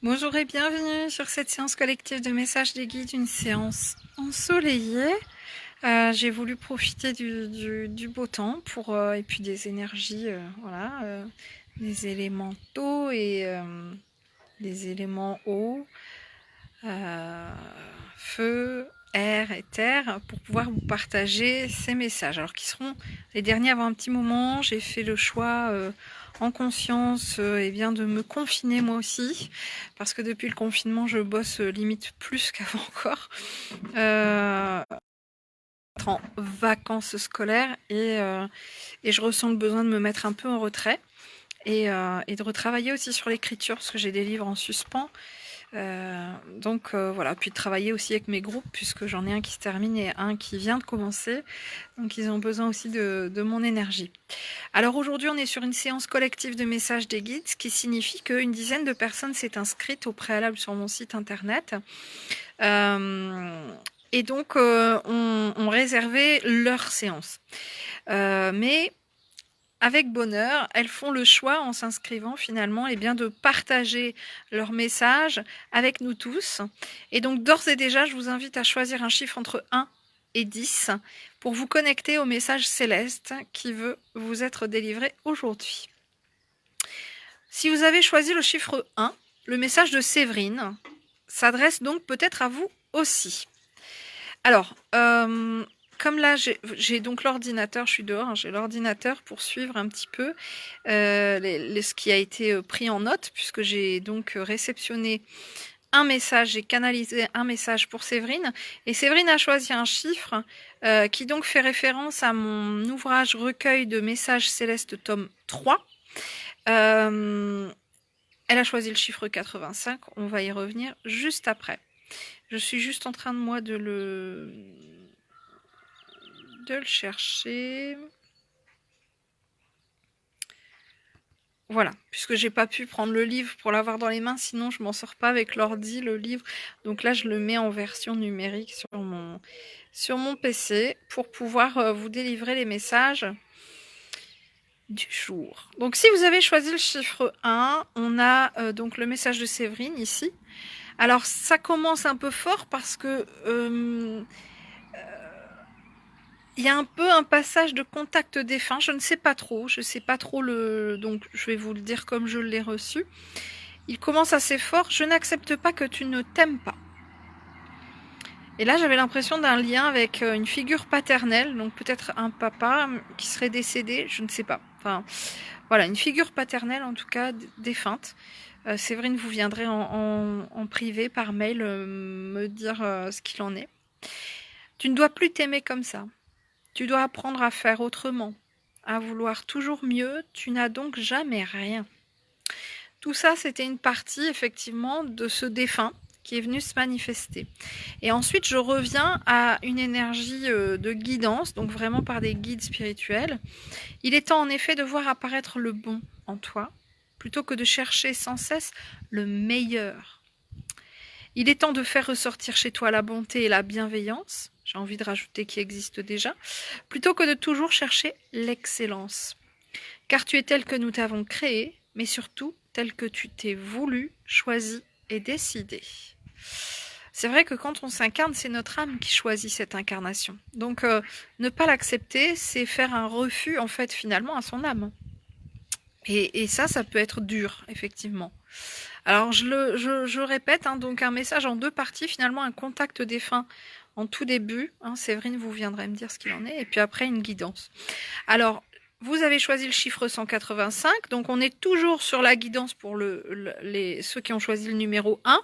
Bonjour et bienvenue sur cette séance collective de messages des guides, une séance ensoleillée. J'ai voulu profiter du beau temps pour et puis des énergies, voilà, des élémentaux et des éléments eau, euh, feu, air et terre pour pouvoir vous partager ces messages. Alors qui seront les derniers avant un petit moment. J'ai fait le choix en conscience et bien de me confiner moi aussi parce que depuis le confinement je bosse limite plus qu'avant encore. En vacances scolaires et je ressens le besoin de me mettre un peu en retrait et de retravailler aussi sur l'écriture parce que j'ai des livres en suspens. Voilà, puis de travailler aussi avec mes groupes puisque j'en ai un qui se termine et un qui vient de commencer. Donc ils ont besoin aussi de mon énergie. Alors aujourd'hui on est sur une séance collective de messages des guides, ce qui signifie qu'une dizaine de personnes s'est inscrite au préalable sur mon site internet. Et donc on réservait leur séance. Mais avec bonheur, elles font le choix en s'inscrivant finalement eh bien, de partager leur message avec nous tous. Et donc d'ores et déjà, je vous invite à choisir un chiffre entre 1 et 10 pour vous connecter au message céleste qui veut vous être délivré aujourd'hui. Si vous avez choisi le chiffre 1, le message de Séverine s'adresse donc peut-être à vous aussi. Alors, comme là, j'ai donc l'ordinateur, je suis dehors, hein, j'ai l'ordinateur pour suivre un petit peu ce qui a été pris en note, puisque j'ai donc réceptionné un message, j'ai canalisé un message pour Séverine, et Séverine a choisi un chiffre qui donc fait référence à mon ouvrage Recueil de messages célestes, tome 3. Elle a choisi le chiffre 85, on va y revenir juste après. Je suis juste en train de moi de le chercher. Voilà, puisque j'ai pas pu prendre le livre pour l'avoir dans les mains, sinon je m'en sors pas avec l'ordi, le livre. Donc là, je le mets en version numérique sur mon PC pour pouvoir vous délivrer les messages du jour. Donc si vous avez choisi le chiffre 1, on a donc le message de Séverine ici. Alors ça commence un peu fort parce que il y a un peu un passage de contact défunt, je ne sais pas trop, donc je vais vous le dire comme je l'ai reçu. Il commence assez fort, je n'accepte pas que tu ne t'aimes pas. Et là j'avais l'impression d'un lien avec une figure paternelle, donc peut-être un papa qui serait décédé, je ne sais pas. Enfin voilà, une figure paternelle en tout cas défunte. Séverine, vous viendrez en privé par mail me dire ce qu'il en est. Tu ne dois plus t'aimer comme ça. Tu dois apprendre à faire autrement, à vouloir toujours mieux, tu n'as donc jamais rien. Tout ça, c'était une partie, effectivement, de ce défunt qui est venu se manifester. Et ensuite, je reviens à une énergie de guidance, donc vraiment par des guides spirituels. Il est temps, en effet, de voir apparaître le bon en toi, plutôt que de chercher sans cesse le meilleur. Il est temps de faire ressortir chez toi la bonté et la bienveillance, j'ai envie de rajouter qui existe déjà, plutôt que de toujours chercher l'excellence. Car tu es tel que nous t'avons créé, mais surtout tel que tu t'es voulu, choisi et décidé. C'est vrai que quand on s'incarne, c'est notre âme qui choisit cette incarnation. Donc ne pas l'accepter, c'est faire un refus en fait finalement à son âme. Et ça peut être dur, effectivement. Alors je répète, hein, donc un message en deux parties, finalement un contact défunt en tout début. Hein, Séverine, vous viendrez me dire ce qu'il en est, et puis après une guidance. Alors, vous avez choisi le chiffre 185, donc on est toujours sur la guidance pour ceux qui ont choisi le numéro 1.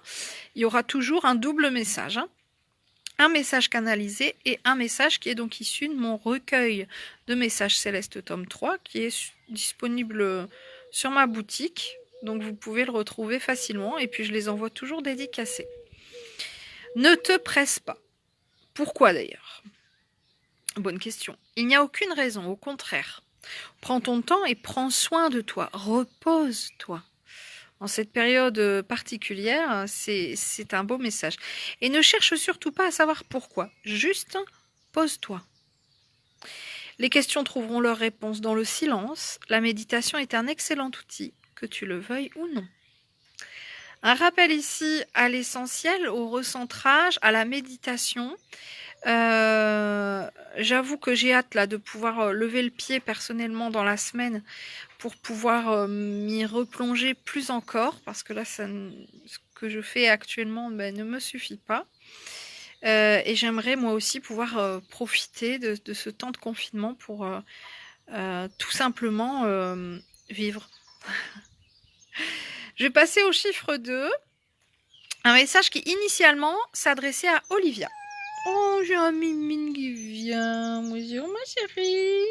Il y aura toujours un double message. Hein. Un message canalisé et un message qui est donc issu de mon recueil de messages célestes tome 3 qui est disponible sur ma boutique. Donc vous pouvez le retrouver facilement et puis je les envoie toujours dédicacés. Ne te presse pas. Pourquoi d'ailleurs? Bonne question. Il n'y a aucune raison, au contraire. Prends ton temps et prends soin de toi. Repose-toi. En cette période particulière, c'est un beau message. Et ne cherche surtout pas à savoir pourquoi. Juste pose-toi. Les questions trouveront leur réponse dans le silence. La méditation est un excellent outil, que tu le veuilles ou non. Un rappel ici à l'essentiel, au recentrage, à la méditation. J'avoue que j'ai hâte là de pouvoir lever le pied personnellement dans la semaine pour pouvoir m'y replonger plus encore, parce que là, ce que je fais actuellement ne me suffit pas. Et j'aimerais moi aussi pouvoir profiter de ce temps de confinement pour tout simplement vivre. Je vais passer au chiffre 2. Un message qui initialement s'adressait à Olivia. Oh, j'ai un mimine qui vient. Bonjour ma chérie.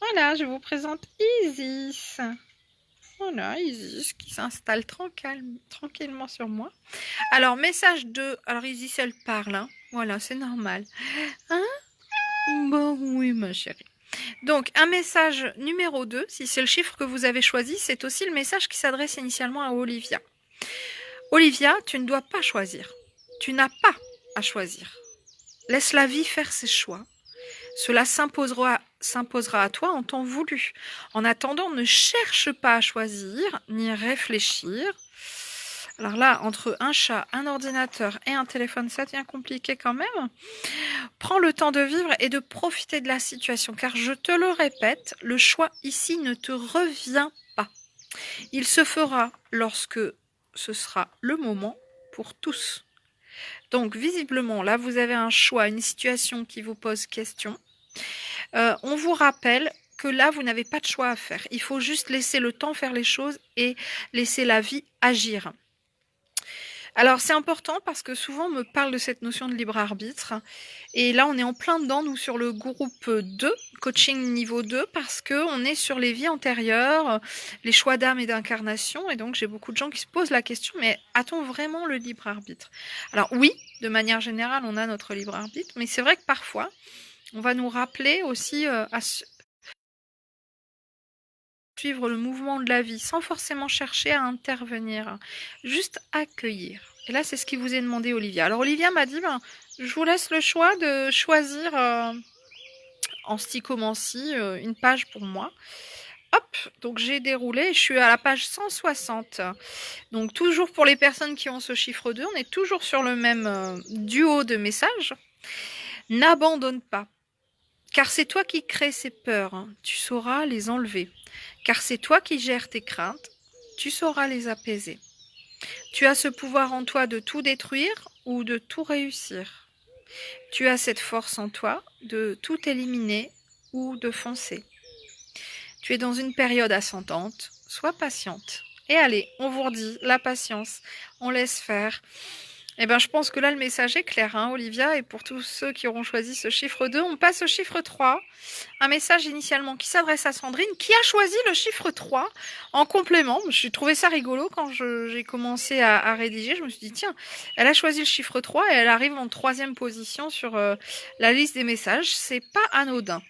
Voilà, je vous présente Isis. Voilà, Isis qui s'installe tranquillement sur moi. Alors, message 2. Alors, Isis, elle parle. Hein. Voilà, c'est normal. Hein? Bon, oui, ma chérie. Donc, un message numéro 2, si c'est le chiffre que vous avez choisi, c'est aussi le message qui s'adresse initialement à Olivia. Olivia, tu ne dois pas choisir. Tu n'as pas à choisir. Laisse la vie faire ses choix. Cela s'imposera à toi en temps voulu. En attendant, ne cherche pas à choisir, ni réfléchir. Alors là, entre un chat, un ordinateur et un téléphone, ça devient compliqué quand même. Prends le temps de vivre et de profiter de la situation, car je te le répète, le choix ici ne te revient pas. Il se fera lorsque ce sera le moment pour tous. Donc visiblement, là vous avez un choix, une situation qui vous pose question. On vous rappelle que là vous n'avez pas de choix à faire. Il faut juste laisser le temps faire les choses et laisser la vie agir. Alors c'est important parce que souvent on me parle de cette notion de libre arbitre et là on est en plein dedans nous sur le groupe 2, coaching niveau 2, parce que on est sur les vies antérieures, les choix d'âme et d'incarnation, et donc j'ai beaucoup de gens qui se posent la question, mais a-t-on vraiment le libre arbitre? Alors oui, de manière générale on a notre libre arbitre, mais c'est vrai que parfois on va nous rappeler aussi à suivre le mouvement de la vie sans forcément chercher à intervenir, juste accueillir. Et là, c'est ce qui vous est demandé, Olivia. Alors, Olivia m'a dit, je vous laisse le choix de choisir en stichomancie une page pour moi. Hop, donc j'ai déroulé, je suis à la page 160. Donc, toujours pour les personnes qui ont ce chiffre 2, on est toujours sur le même duo de messages. N'abandonne pas. Car c'est toi qui crées ces peurs, tu sauras les enlever. Car c'est toi qui gères tes craintes, tu sauras les apaiser. Tu as ce pouvoir en toi de tout détruire ou de tout réussir. Tu as cette force en toi de tout éliminer ou de foncer. Tu es dans une période ascendante, sois patiente. Et allez, on vous redit, la patience, on laisse faire. Eh bien, je pense que là, le message est clair, hein, Olivia. Et pour tous ceux qui auront choisi ce chiffre 2, on passe au chiffre 3. Un message initialement qui s'adresse à Sandrine, qui a choisi le chiffre 3 en complément. J'ai trouvé ça rigolo quand j'ai commencé à rédiger. Je me suis dit, tiens, elle a choisi le chiffre 3 et elle arrive en 3e position sur la liste des messages. C'est pas anodin.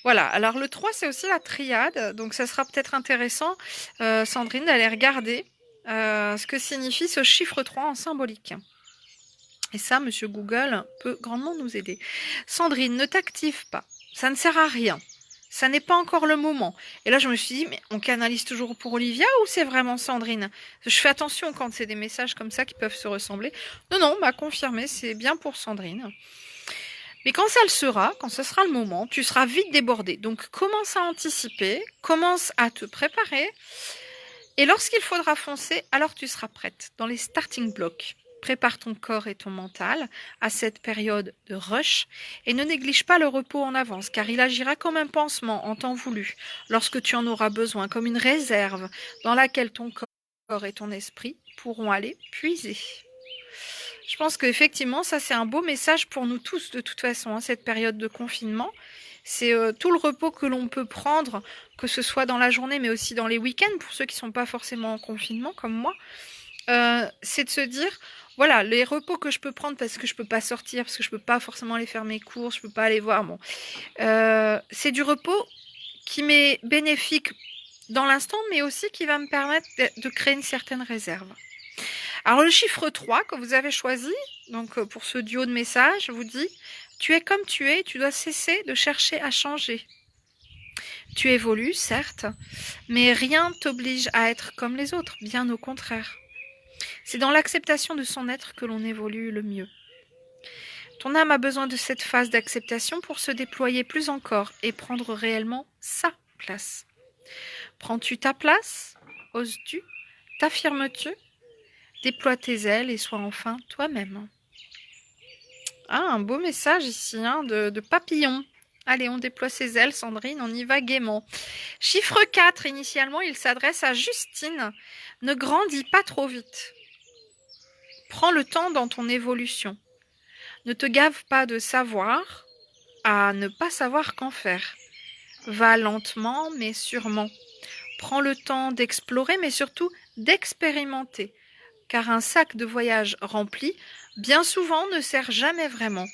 Voilà, alors le 3, c'est aussi la triade. Donc, ça sera peut-être intéressant, Sandrine, d'aller regarder ce que signifie ce chiffre 3 en symbolique. Et ça, Monsieur Google peut grandement nous aider. Sandrine, ne t'active pas. Ça ne sert à rien. Ça n'est pas encore le moment. Et là, je me suis dit, mais on canalise toujours pour Olivia ou c'est vraiment Sandrine? Je fais attention quand c'est des messages comme ça qui peuvent se ressembler. Non, confirmé, c'est bien pour Sandrine. Mais quand ça le sera, quand ce sera le moment, tu seras vite débordé. Donc, commence à anticiper, commence à te préparer. Et lorsqu'il faudra foncer, alors tu seras prête dans les starting blocks. Prépare ton corps et ton mental à cette période de rush et ne néglige pas le repos en avance, car il agira comme un pansement en temps voulu, lorsque tu en auras besoin, comme une réserve dans laquelle ton corps et ton esprit pourront aller puiser. Je pense qu'effectivement, ça c'est un beau message pour nous tous de toute façon, hein, cette période de confinement. C'est tout le repos que l'on peut prendre, que ce soit dans la journée, mais aussi dans les week-ends, pour ceux qui ne sont pas forcément en confinement comme moi. C'est de se dire, voilà, les repos que je peux prendre parce que je peux pas sortir, parce que je peux pas forcément aller faire mes courses, je peux pas aller voir. Bon, c'est du repos qui m'est bénéfique dans l'instant, mais aussi qui va me permettre de créer une certaine réserve. Alors le chiffre 3 que vous avez choisi, donc pour ce duo de messages, vous dit, tu es comme tu es, tu dois cesser de chercher à changer. Tu évolues, certes, mais rien t'oblige à être comme les autres, bien au contraire. C'est dans l'acceptation de son être que l'on évolue le mieux. Ton âme a besoin de cette phase d'acceptation pour se déployer plus encore et prendre réellement sa place. Prends-tu ta place? Oses-tu? T'affirmes-tu? Déploie tes ailes et sois enfin toi-même. Ah, un beau message ici, hein, de papillon. Allez, on déploie ses ailes, Sandrine, on y va gaiement. Chiffre 4, initialement, il s'adresse à Justine. Ne grandis pas trop vite. Prends le temps dans ton évolution. Ne te gave pas de savoir à ne pas savoir qu'en faire. Va lentement, mais sûrement. Prends le temps d'explorer, mais surtout d'expérimenter. Car un sac de voyage rempli, bien souvent, ne sert jamais vraiment.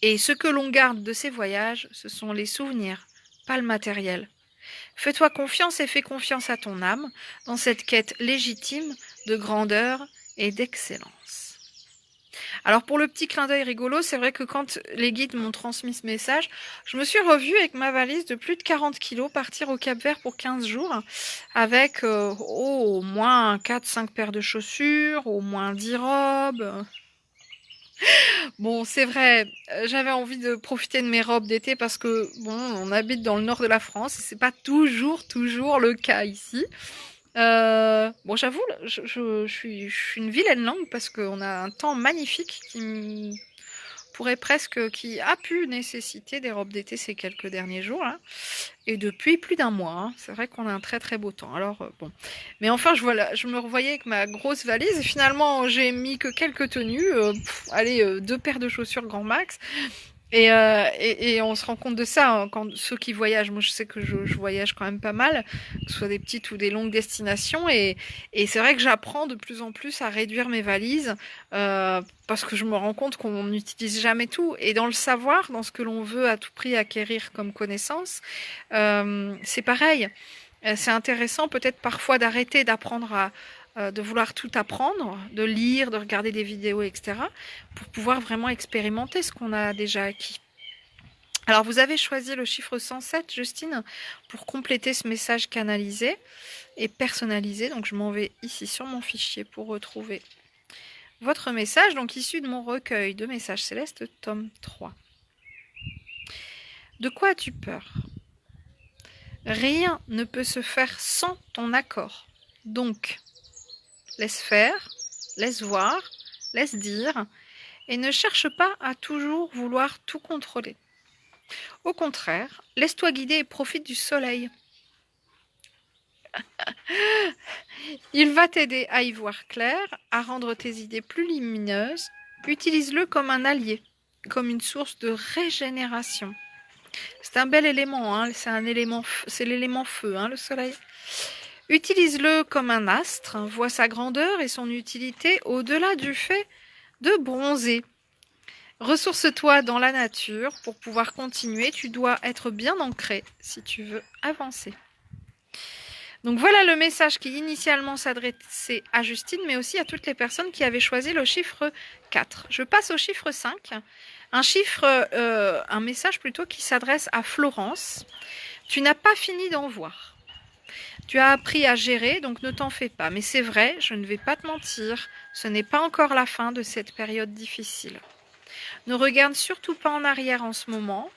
Et ce que l'on garde de ces voyages, ce sont les souvenirs, pas le matériel. Fais-toi confiance et fais confiance à ton âme dans cette quête légitime de grandeur et d'excellence. Alors pour le petit clin d'œil rigolo, c'est vrai que quand les guides m'ont transmis ce message, je me suis revue avec ma valise de plus de 40 kilos partir au Cap-Vert pour 15 jours avec au moins 4-5 paires de chaussures, au moins 10 robes. Bon, c'est vrai, j'avais envie de profiter de mes robes d'été parce que, bon, on habite dans le nord de la France et c'est pas toujours le cas ici. Bon, j'avoue, je suis une vilaine langue parce qu'on a un temps magnifique qui a pu nécessiter des robes d'été ces quelques derniers jours, là. Et depuis plus d'un mois, hein. C'est vrai qu'on a un très beau temps. Alors, bon. Mais enfin, je me revoyais avec ma grosse valise et finalement, j'ai mis que quelques tenues. Allez, 2 paires de chaussures grand max. Et on se rend compte de ça, hein, quand ceux qui voyagent. Moi, je sais que je voyage quand même pas mal, que ce soit des petites ou des longues destinations. Et c'est vrai que j'apprends de plus en plus à réduire mes valises parce que je me rends compte qu'on n'utilise jamais tout. Et dans le savoir, dans ce que l'on veut à tout prix acquérir comme connaissance, c'est pareil. C'est intéressant peut-être parfois d'arrêter d'apprendre de vouloir tout apprendre, de lire, de regarder des vidéos, etc., pour pouvoir vraiment expérimenter ce qu'on a déjà acquis. Alors, vous avez choisi le chiffre 107, Justine, pour compléter ce message canalisé et personnalisé. Donc, je m'en vais ici sur mon fichier pour retrouver votre message, donc issu de mon recueil de messages célestes, tome 3. De quoi as-tu peur? Rien ne peut se faire sans ton accord. Donc, laisse faire, laisse voir, laisse dire, et ne cherche pas à toujours vouloir tout contrôler. Au contraire, laisse-toi guider et profite du soleil. Il va t'aider à y voir clair, à rendre tes idées plus lumineuses. Utilise-le comme un allié, comme une source de régénération. C'est un bel élément, hein, c'est l'élément feu, hein, le soleil. Utilise-le comme un astre, vois sa grandeur et son utilité au-delà du fait de bronzer. Ressource-toi dans la nature pour pouvoir continuer. Tu dois être bien ancré si tu veux avancer. Donc voilà le message qui initialement s'adressait à Justine, mais aussi à toutes les personnes qui avaient choisi le chiffre 4. Je passe au chiffre 5. Un message plutôt qui s'adresse à Florence. Tu n'as pas fini d'en voir. Tu as appris à gérer, donc ne t'en fais pas. Mais c'est vrai, je ne vais pas te mentir, ce n'est pas encore la fin de cette période difficile. Ne regarde surtout pas en arrière en ce moment.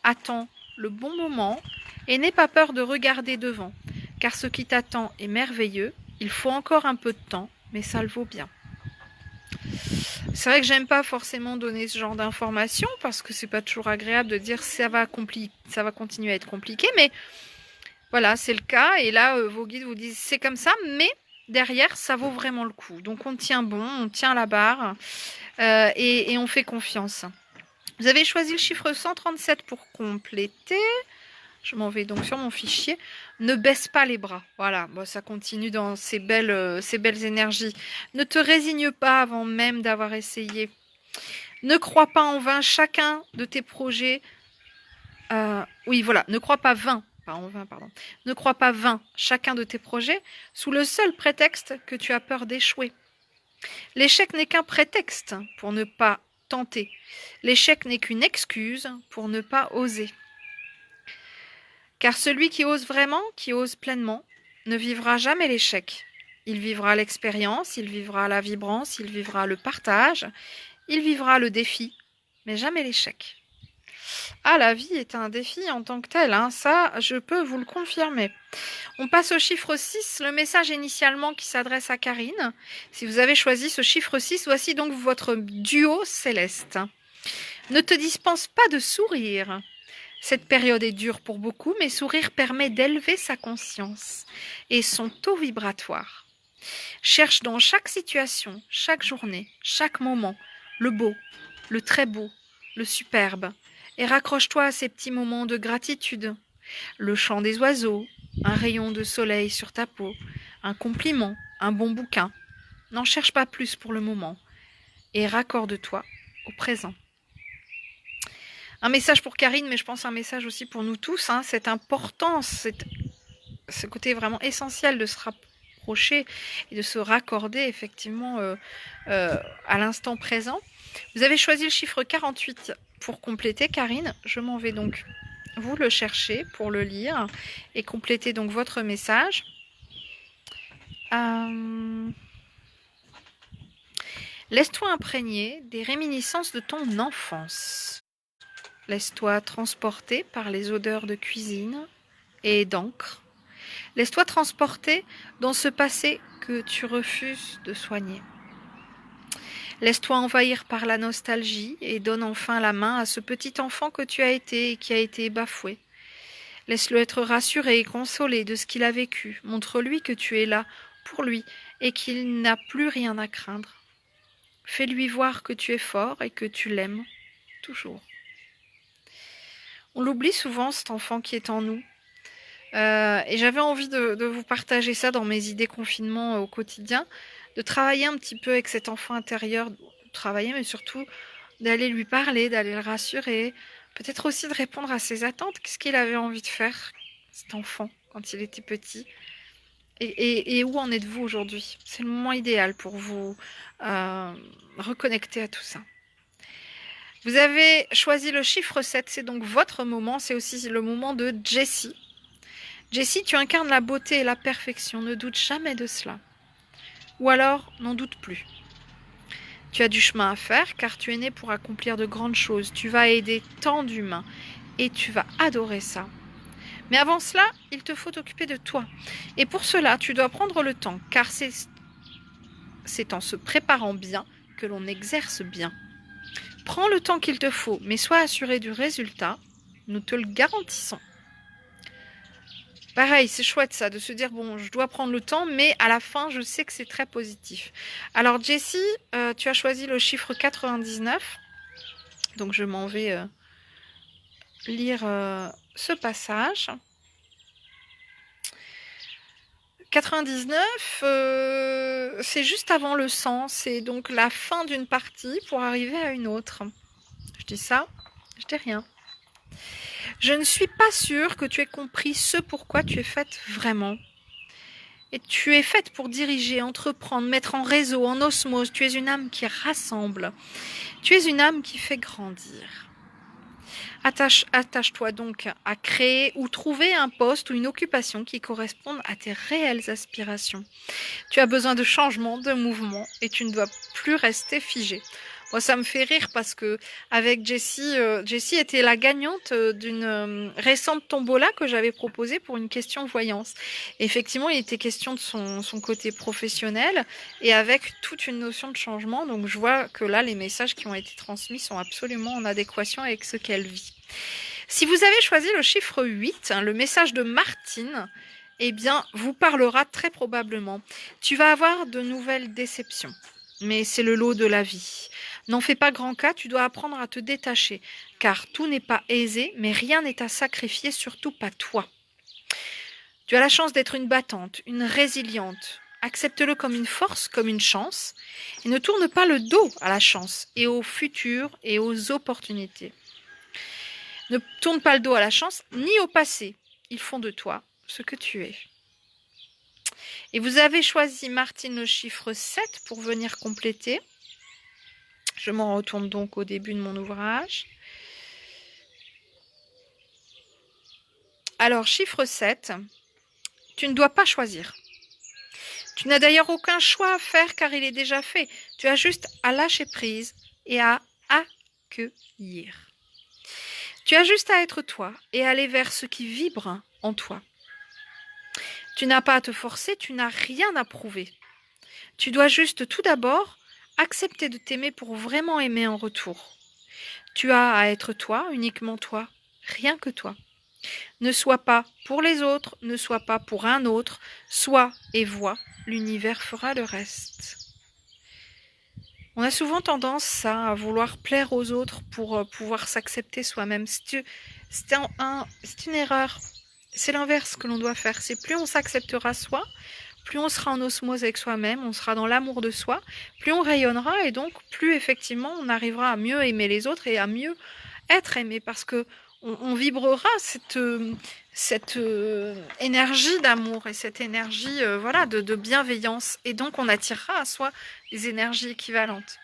Attends le bon moment et n'aie pas peur de regarder devant, car ce qui t'attend est merveilleux. Il faut encore un peu de temps, mais ça le vaut bien. C'est vrai que j'aime pas forcément donner ce genre d'informations parce que c'est pas toujours agréable de dire ça va continuer à être compliqué, mais voilà, c'est le cas. Et là, vos guides vous disent c'est comme ça, mais derrière, ça vaut vraiment le coup. Donc on tient bon, on tient la barre et on fait confiance. Vous avez choisi le chiffre 137 pour compléter. Je m'en vais donc sur mon fichier. Ne baisse pas les bras. Voilà, bon, ça continue dans ces belles énergies. Ne te résigne pas avant même d'avoir essayé. Ne crois pas en vain chacun de tes projets. Ne crois pas vain. Pas en vain, pardon. Ne crois pas vain chacun de tes projets sous le seul prétexte que tu as peur d'échouer. L'échec n'est qu'un prétexte pour ne pas tenter. L'échec n'est qu'une excuse pour ne pas oser. Car celui qui ose vraiment, qui ose pleinement, ne vivra jamais l'échec. Il vivra l'expérience, il vivra la vibrance, il vivra le partage, il vivra le défi, mais jamais l'échec. Ah, la vie est un défi en tant que tel, hein, ça, je peux vous le confirmer. On passe au chiffre 6, le message initialement qui s'adresse à Karine. Si vous avez choisi ce chiffre 6, voici donc votre duo céleste. Ne te dispense pas de sourire. Cette période est dure pour beaucoup, mais sourire permet d'élever sa conscience et son taux vibratoire. Cherche dans chaque situation, chaque journée, chaque moment, le beau, le très beau, le superbe, et raccroche-toi à ces petits moments de gratitude. Le chant des oiseaux, un rayon de soleil sur ta peau, un compliment, un bon bouquin. N'en cherche pas plus pour le moment et raccorde-toi au présent. Un message pour Karine, mais je pense un message aussi pour nous tous. Hein, cette importance, ce côté vraiment essentiel de se rapprocher et de se raccorder effectivement à l'instant présent. Vous avez choisi le chiffre 48 pour compléter, Karine. Je m'en vais donc vous le chercher pour le lire et compléter donc votre message. Laisse-toi imprégner des réminiscences de ton enfance. Laisse-toi transporter par les odeurs de cuisine et d'encre. Laisse-toi transporter dans ce passé que tu refuses de soigner. Laisse-toi envahir par la nostalgie et donne enfin la main à ce petit enfant que tu as été et qui a été bafoué. Laisse-le être rassuré et consolé de ce qu'il a vécu. Montre-lui que tu es là pour lui et qu'il n'a plus rien à craindre. Fais-lui voir que tu es fort et que tu l'aimes toujours. On l'oublie souvent, cet enfant qui est en nous. Et j'avais envie de vous partager ça dans mes idées confinement au quotidien, de travailler un petit peu avec cet enfant intérieur, travailler, mais surtout d'aller lui parler, d'aller le rassurer, peut-être aussi de répondre à ses attentes. Qu'est-ce qu'il avait envie de faire, cet enfant, quand il était petit? Et où en êtes-vous aujourd'hui? C'est le moment idéal pour vous reconnecter à tout ça. Vous avez choisi le chiffre 7, c'est donc votre moment, c'est aussi le moment de Jessie. Jessie, tu incarnes la beauté et la perfection, ne doute jamais de cela. Ou alors, n'en doute plus. Tu as du chemin à faire car tu es né pour accomplir de grandes choses. Tu vas aider tant d'humains et tu vas adorer ça. Mais avant cela, il te faut t'occuper de toi. Et pour cela, tu dois prendre le temps car c'est en se préparant bien que l'on exerce bien. Prends le temps qu'il te faut, mais sois assuré du résultat. Nous te le garantissons. Pareil, c'est chouette ça, de se dire, bon, je dois prendre le temps, mais à la fin, je sais que c'est très positif. Alors, Jessie, tu as choisi le chiffre 99. Donc, je m'en vais lire ce passage. 99, c'est juste avant le 100, c'est donc la fin d'une partie pour arriver à une autre. Je dis ça, je dis rien. Je ne suis pas sûre que tu aies compris ce pourquoi tu es faite vraiment. Et tu es faite pour diriger, entreprendre, mettre en réseau, en osmose. Tu es une âme qui rassemble. Tu es une âme qui fait grandir. Attache-toi donc à créer ou trouver un poste ou une occupation qui corresponde à tes réelles aspirations. Tu as besoin de changement, de mouvement et tu ne dois plus rester figé. Moi, ça me fait rire parce que avec Jessie, Jessie était la gagnante d'une récente tombola que j'avais proposée pour une question voyance. Et effectivement, il était question de son côté professionnel et avec toute une notion de changement. Donc, je vois que là, les messages qui ont été transmis sont absolument en adéquation avec ce qu'elle vit. Si vous avez choisi le chiffre 8, le message de Martine, eh bien, vous parlera très probablement. Tu vas avoir de nouvelles déceptions. Mais c'est le lot de la vie. N'en fais pas grand cas, tu dois apprendre à te détacher, car tout n'est pas aisé, mais rien n'est à sacrifier, surtout pas toi. Tu as la chance d'être une battante, une résiliente. Accepte-le comme une force, comme une chance, et ne tourne pas le dos à la chance, et au futur, et aux opportunités. Ne tourne pas le dos à la chance, ni au passé. Ils font de toi ce que tu es. Et vous avez choisi, Martine, le chiffre 7 pour venir compléter. Je m'en retourne donc au début de mon ouvrage. Alors, chiffre 7, tu ne dois pas choisir. Tu n'as d'ailleurs aucun choix à faire car il est déjà fait. Tu as juste à lâcher prise et à accueillir. Tu as juste à être toi et aller vers ce qui vibre en toi. Tu n'as pas à te forcer, tu n'as rien à prouver. Tu dois juste tout d'abord accepter de t'aimer pour vraiment aimer en retour. Tu as à être toi, uniquement toi, rien que toi. Ne sois pas pour les autres, ne sois pas pour un autre, sois et vois, l'univers fera le reste. On a souvent tendance à vouloir plaire aux autres pour pouvoir s'accepter soi-même. C'est une erreur. C'est l'inverse que l'on doit faire. C'est plus on s'acceptera soi, plus on sera en osmose avec soi-même, on sera dans l'amour de soi, plus on rayonnera et donc plus effectivement on arrivera à mieux aimer les autres et à mieux être aimé parce que on vibrera cette énergie d'amour et cette énergie voilà, de bienveillance et donc on attirera à soi des énergies équivalentes.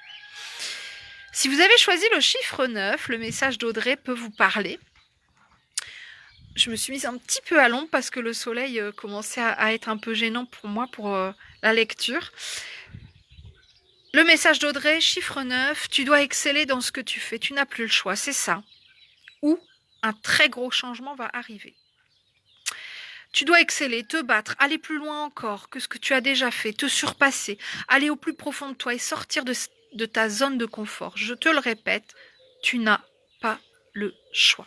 Si vous avez choisi le chiffre 9, le message d'Audrey peut vous parler. Je me suis mise un petit peu à l'ombre parce que le soleil commençait à être un peu gênant pour moi pour la lecture. Le message d'Audrey, chiffre 9, tu dois exceller dans ce que tu fais, tu n'as plus le choix, c'est ça. Ou un très gros changement va arriver. Tu dois exceller, te battre, aller plus loin encore que ce que tu as déjà fait, te surpasser, aller au plus profond de toi et sortir de ta zone de confort. Je te le répète, tu n'as pas le choix.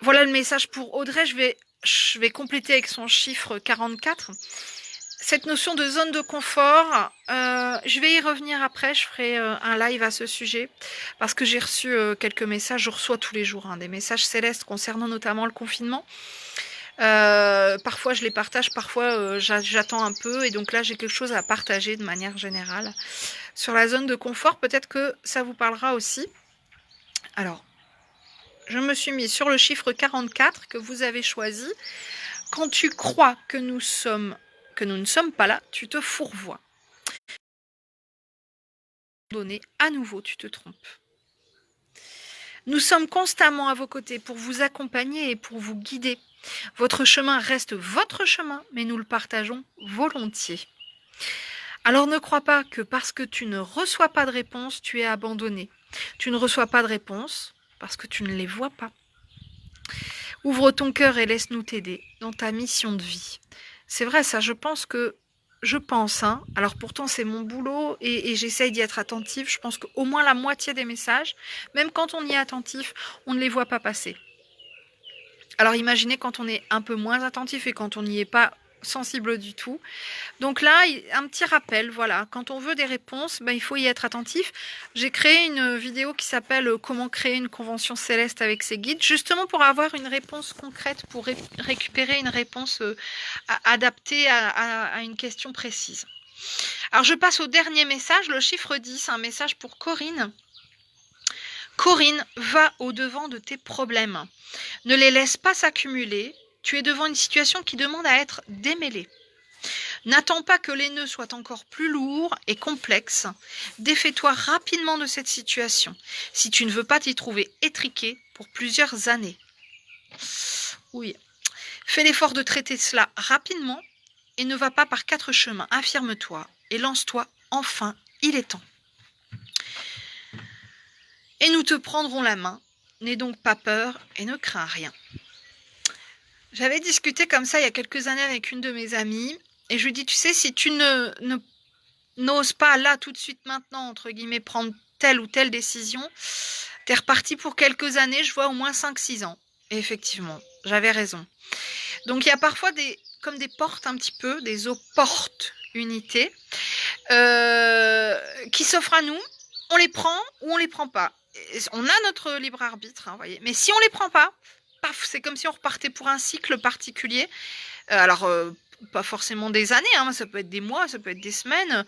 Voilà le message pour Audrey. Je vais compléter avec son chiffre 44. Cette notion de zone de confort, je vais y revenir après. Je ferai un live à ce sujet parce que j'ai reçu quelques messages. Je reçois tous les jours des messages célestes concernant notamment le confinement. Parfois je les partage, parfois j'attends un peu et donc là j'ai quelque chose à partager de manière générale. Sur la zone de confort, peut-être que ça vous parlera aussi. Alors, je me suis mis sur le chiffre 44 que vous avez choisi. Quand tu crois que nous ne sommes pas là, tu te fourvoies. Donné, à nouveau, tu te trompes. Nous sommes constamment à vos côtés pour vous accompagner et pour vous guider. Votre chemin reste votre chemin, mais nous le partageons volontiers. Alors ne crois pas que parce que tu ne reçois pas de réponse, tu es abandonné. Tu ne reçois pas de réponse parce que tu ne les vois pas. Ouvre ton cœur et laisse-nous t'aider dans ta mission de vie. C'est vrai ça, je pense, alors pourtant c'est mon boulot et j'essaye d'y être attentive, je pense qu'au moins la moitié des messages, même quand on y est attentif, on ne les voit pas passer. Alors imaginez quand on est un peu moins attentif et quand on n'y est pas sensible du tout. Donc là, un petit rappel, voilà, quand on veut des réponses, il faut y être attentif. J'ai créé une vidéo qui s'appelle « Comment créer une convention céleste avec ses guides », justement pour avoir une réponse concrète, pour récupérer une réponse adaptée à une question précise. Alors je passe au dernier message, le chiffre 10, un message pour Corinne. Corinne, va au-devant de tes problèmes. Ne les laisse pas s'accumuler. Tu es devant une situation qui demande à être démêlée. N'attends pas que les nœuds soient encore plus lourds et complexes. Défais-toi rapidement de cette situation, si tu ne veux pas t'y trouver étriqué pour plusieurs années. Oui. Fais l'effort de traiter cela rapidement et ne va pas par 4 chemins. Affirme-toi et lance-toi enfin, il est temps. Et nous te prendrons la main. N'aie donc pas peur et ne crains rien. J'avais discuté comme ça il y a quelques années avec une de mes amies et je lui dis, tu sais, si tu n'oses pas là tout de suite maintenant, entre guillemets, prendre telle ou telle décision, t'es reparti pour quelques années, je vois au moins 5-6 ans. Et effectivement, j'avais raison. Donc il y a parfois comme des portes un petit peu, des opportunités qui s'offrent à nous, on les prend ou on les prend pas. On a notre libre arbitre, hein, voyez. Mais si on les prend pas, paf, c'est comme si on repartait pour un cycle particulier. Pas forcément des années, hein, ça peut être des mois, ça peut être des semaines.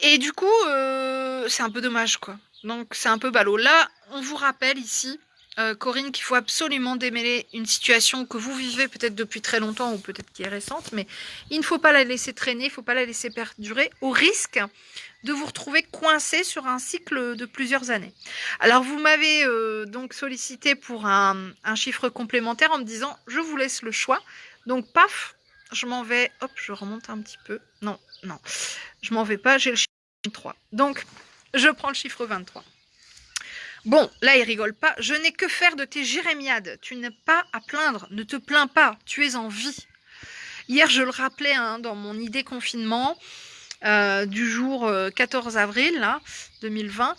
Et du coup, c'est un peu dommage, quoi. Donc c'est un peu ballot. Là, on vous rappelle ici, Corinne, qu'il faut absolument démêler une situation que vous vivez peut-être depuis très longtemps ou peut-être qui est récente, mais il ne faut pas la laisser traîner, il ne faut pas la laisser perdurer au risque de vous retrouver coincé sur un cycle de plusieurs années. Alors vous m'avez donc sollicité pour un chiffre complémentaire en me disant je vous laisse le choix. Donc paf, je m'en vais. Hop, je remonte un petit peu. Non, non, je m'en vais pas, j'ai le chiffre 23. Donc, je prends le chiffre 23. Bon, là, il rigole pas. Je n'ai que faire de tes jérémiades. Tu n'as pas à plaindre. Ne te plains pas. Tu es en vie. Hier, je le rappelais dans mon idée confinement du jour 14 avril là, 2020.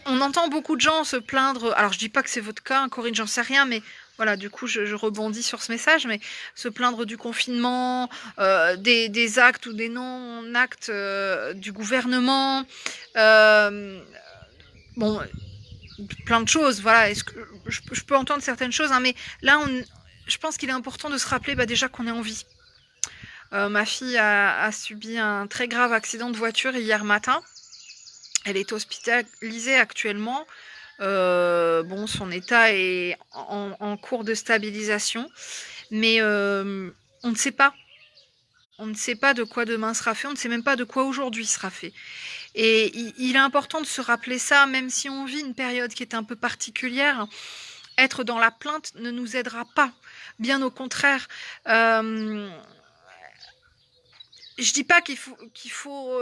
On entend beaucoup de gens se plaindre. Alors, je dis pas que c'est votre cas, hein, Corinne, j'en sais rien, mais voilà, du coup, je rebondis sur ce message, mais se plaindre du confinement, des actes ou des non-actes du gouvernement, bon, plein de choses, voilà. Est-ce que je peux entendre certaines choses, hein, mais là, je pense qu'il est important de se rappeler déjà qu'on est en vie. Ma fille a subi un très grave accident de voiture hier matin. Elle est hospitalisée actuellement. Bon, son état est en cours de stabilisation, mais on ne sait pas. On ne sait pas de quoi demain sera fait, on ne sait même pas de quoi aujourd'hui sera fait. Et il est important de se rappeler ça, même si on vit une période qui est un peu particulière. Être dans la plainte ne nous aidera pas. Bien au contraire. Je dis pas qu'il faut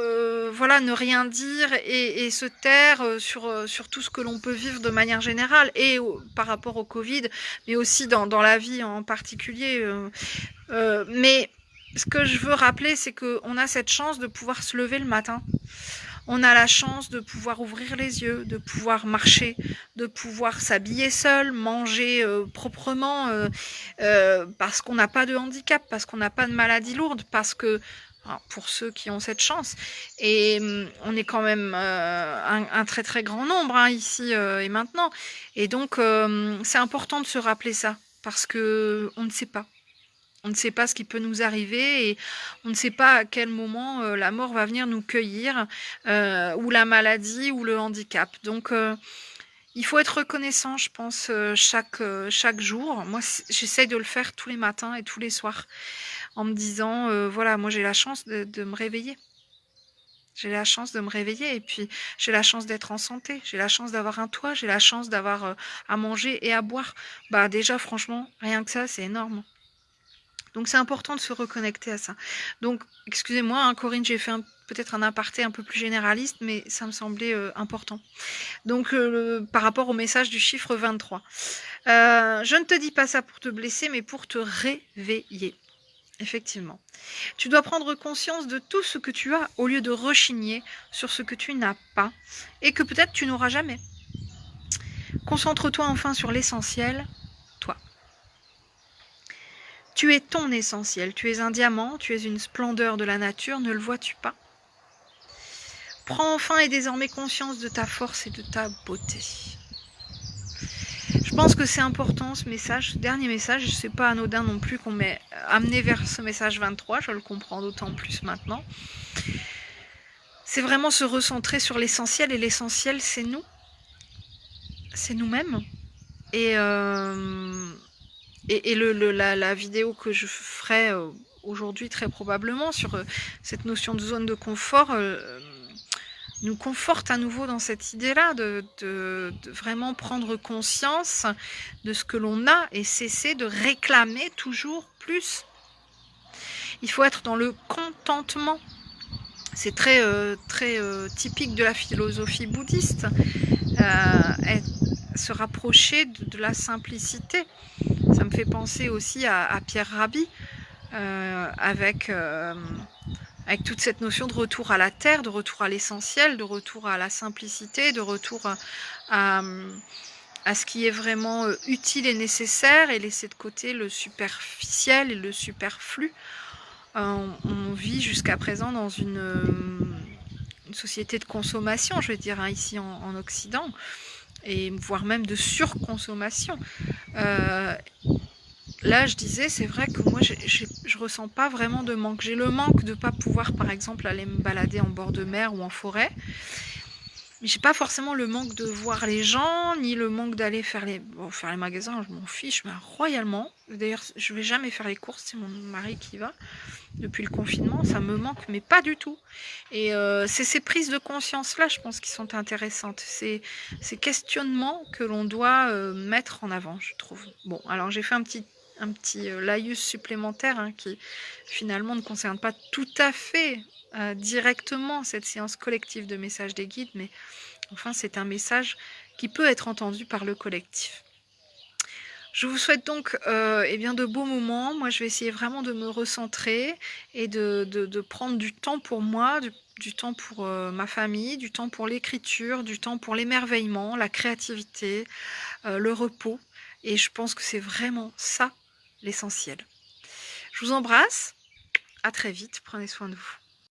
voilà, ne rien dire et se taire sur tout ce que l'on peut vivre de manière générale et par rapport au Covid, mais aussi dans la vie en particulier. Mais ce que je veux rappeler, c'est qu'on a cette chance de pouvoir se lever le matin. On a la chance de pouvoir ouvrir les yeux, de pouvoir marcher, de pouvoir s'habiller seul, manger proprement, parce qu'on n'a pas de handicap, parce qu'on n'a pas de maladie lourde, parce que pour ceux qui ont cette chance, et on est quand même un très très grand nombre ici et maintenant, et donc c'est important de se rappeler ça, parce que on ne sait pas. On ne sait pas ce qui peut nous arriver et on ne sait pas à quel moment la mort va venir nous cueillir, ou la maladie ou le handicap. Donc il faut être reconnaissant, je pense, chaque jour. Moi, j'essaye de le faire tous les matins et tous les soirs en me disant, voilà, moi j'ai la chance de me réveiller. J'ai la chance de me réveiller et puis j'ai la chance d'être en santé. J'ai la chance d'avoir un toit, j'ai la chance d'avoir à manger et à boire. Bah déjà, franchement, rien que ça, c'est énorme. Donc c'est important de se reconnecter à ça. Donc excusez-moi, Corinne, j'ai fait peut-être un aparté un peu plus généraliste, mais ça me semblait important. Donc par rapport au message du chiffre 23. Je ne te dis pas ça pour te blesser, mais pour te réveiller. Effectivement. Tu dois prendre conscience de tout ce que tu as au lieu de rechigner sur ce que tu n'as pas et que peut-être tu n'auras jamais. Concentre-toi enfin sur l'essentiel, toi. Tu es ton essentiel, tu es un diamant, tu es une splendeur de la nature, ne le vois-tu pas? Prends enfin et désormais conscience de ta force et de ta beauté. Je pense que c'est important ce message, ce dernier message, c'est pas anodin non plus qu'on m'ait amené vers ce message 23, je le comprends d'autant plus maintenant. C'est vraiment se recentrer sur l'essentiel et l'essentiel c'est nous. C'est nous-mêmes. Et la vidéo que je ferai aujourd'hui très probablement sur cette notion de zone de confort nous conforte à nouveau dans cette idée-là de vraiment prendre conscience de ce que l'on a et cesser de réclamer toujours plus. Il faut être dans le contentement. C'est très typique de la philosophie bouddhiste, se rapprocher de la simplicité. Ça me fait penser aussi à Pierre Rabhi, avec toute cette notion de retour à la terre, de retour à l'essentiel, de retour à la simplicité, de retour à ce qui est vraiment utile et nécessaire, et laisser de côté le superficiel et le superflu. On vit jusqu'à présent dans une société de consommation, je veux dire, ici en Occident, et voire même de surconsommation. Là, je disais, c'est vrai que moi, je ressens pas vraiment de manque. J'ai le manque de ne pas pouvoir, par exemple, aller me balader en bord de mer ou en forêt. Mais j'ai pas forcément le manque de voir les gens, ni le manque d'aller faire les magasins. Je m'en fiche, mais royalement. D'ailleurs, je vais jamais faire les courses, c'est mon mari qui va. Depuis le confinement, ça me manque, mais pas du tout. Et c'est ces prises de conscience-là, je pense, qui sont intéressantes. C'est ces questionnements que l'on doit mettre en avant, je trouve. Bon, alors j'ai fait un laïus supplémentaire, hein, qui finalement ne concerne pas tout à fait directement cette séance collective de message des guides, mais enfin c'est un message qui peut être entendu par le collectif. Je vous souhaite donc eh bien de beaux moments. Moi, je vais essayer vraiment de me recentrer et de prendre du temps pour moi, du temps pour ma famille, du temps pour l'écriture, du temps pour l'émerveillement, la créativité, le repos. Et je pense que c'est vraiment ça l'essentiel. Je vous embrasse, à très vite, prenez soin de vous.